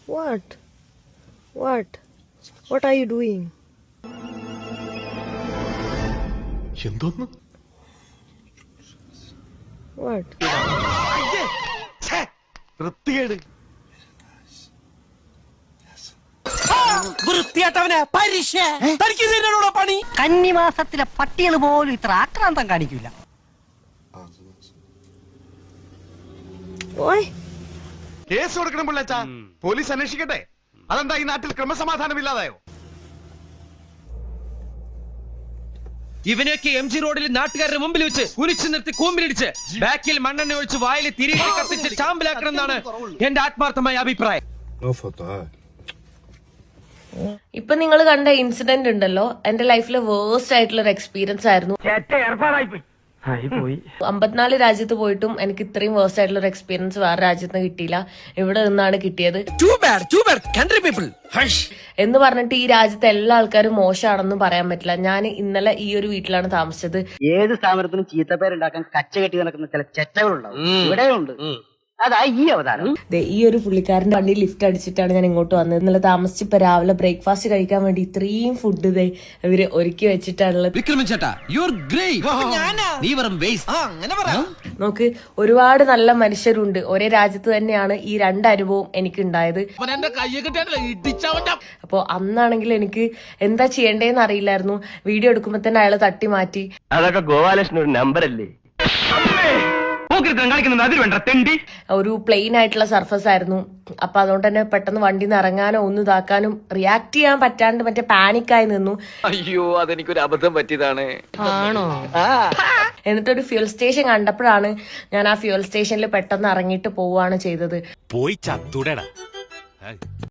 What? What? What are you doing? എന്തോന്ന്? What? വൃത്തികേട്. വൃത്തിയായിട്ടവനെ പരീക്ഷ പണി. കന്നിമാസത്തിലെ പട്ടികൾ പോലും ഇത്ര ആക്രാന്തം കാണിക്കില്ല. Oi! കേസ് കൊടുക്കണം പിള്ളേച്ചാ. പോലീസ് അന്വേഷിക്കട്ടെ. അതെന്താ ഈ നാട്ടിൽ ക്രമസമാധാനം ഇല്ലാതായോ? ഇവനെയൊക്കെ MG റോഡിൽ നാട്ടുകാരുടെ മുമ്പിൽ വെച്ച് കുരിച്ചു നിർത്തി കൂമ്പിലിടിച്ച് ബാക്കിൽ മണ്ണെണ്ണ ഒഴിച്ച് വായിൽ തിരികെ കത്തിച്ച് ചാമ്പലാക്കണം എന്നാണ് എന്റെ ആത്മാർത്ഥമായ അഭിപ്രായം. ഇപ്പൊ നിങ്ങൾ കണ്ട ഇൻസിഡന്റ് ഉണ്ടല്ലോ, എന്റെ ലൈഫിലെ വേഴ്സ്റ്റ് ആയിട്ടുള്ള ഒരു എക്സ്പീരിയൻസ് ആയിരുന്നു. 54 രാജ്യത്ത് പോയിട്ടും എനിക്ക് ഇത്രയും വേഴ്സ്റ്റ് ആയിട്ടുള്ള ഒരു എക്സ്പീരിയൻസ് വേറെ രാജ്യത്ത് കിട്ടിയില്ല. ഇവിടെ നിന്നാണ് കിട്ടിയത്. എന്ന് പറഞ്ഞിട്ട് ഈ രാജ്യത്തെ എല്ലാ ആൾക്കാരും മോശമാണെന്നും പറയാൻ പറ്റില്ല. ഞാൻ ഇന്നലെ ഈ ഒരു വീട്ടിലാണ് താമസിച്ചത്. ഏത് സ്ഥാപനത്തിനും ചീത്തപ്പേരുണ്ടാക്കാൻ കച്ച കെട്ടി നടക്കുന്ന ചില ചെറ്റകളുണ്ടാവും. ഇവിടെയുണ്ട്. അതാ ഈ അവതാരം. ഈ ഒരു പുള്ളിക്കാരന്റെ വണ്ടി ലിഫ്റ്റ് അടിച്ചിട്ടാണ് ഞാൻ ഇങ്ങോട്ട് വന്നത്. ഇന്നലെ താമസിച്ച് ഇപ്പൊ രാവിലെ ബ്രേക്ക്ഫാസ്റ്റ് കഴിക്കാൻ വേണ്ടി ഇത്രയും ഫുഡ് ഇവര് ഒരുക്കി വെച്ചിട്ടാണുള്ളത്. നോക്ക്, ഒരുപാട് നല്ല മനുഷ്യരുണ്ട്. ഒരേ രാജ്യത്ത് തന്നെയാണ് ഈ രണ്ട് അനുഭവം എനിക്ക് ഉണ്ടായത്. അപ്പൊ അന്നാണെങ്കിൽ എനിക്ക് എന്താ ചെയ്യേണ്ടതെന്ന് അറിയില്ലായിരുന്നു. വീഡിയോ എടുക്കുമ്പോ തന്നെ അയാള് തട്ടി മാറ്റി. അതൊക്കെ ഗോപാലകൃഷ്ണൻ ഒരു നമ്പറല്ലേ? ഒരു പ്ലെയിൻ ആയിട്ടുള്ള സർഫസ് ആയിരുന്നു. അപ്പൊ അതുകൊണ്ട് തന്നെ പെട്ടെന്ന് വണ്ടിയിൽ നിന്ന് ഇറങ്ങാനോ ഒന്നും ഇതാക്കാനും റിയാക്ട് ചെയ്യാൻ പറ്റാണ്ട് മറ്റേ പാനിക്കായി നിന്നു. അയ്യോ, അതെനിക്കൊരു അബദ്ധം പറ്റിയതാണ്. ആണോ? എന്നിട്ടൊരു ഫ്യൂൽ സ്റ്റേഷൻ കണ്ടപ്പോഴാണ് ഞാൻ ആ ഫ്യൂൽ സ്റ്റേഷനിൽ പെട്ടെന്ന് ഇറങ്ങിയിട്ട് പോവുകയാണ് ചെയ്തത്. പോയി ചത്തുടടാ.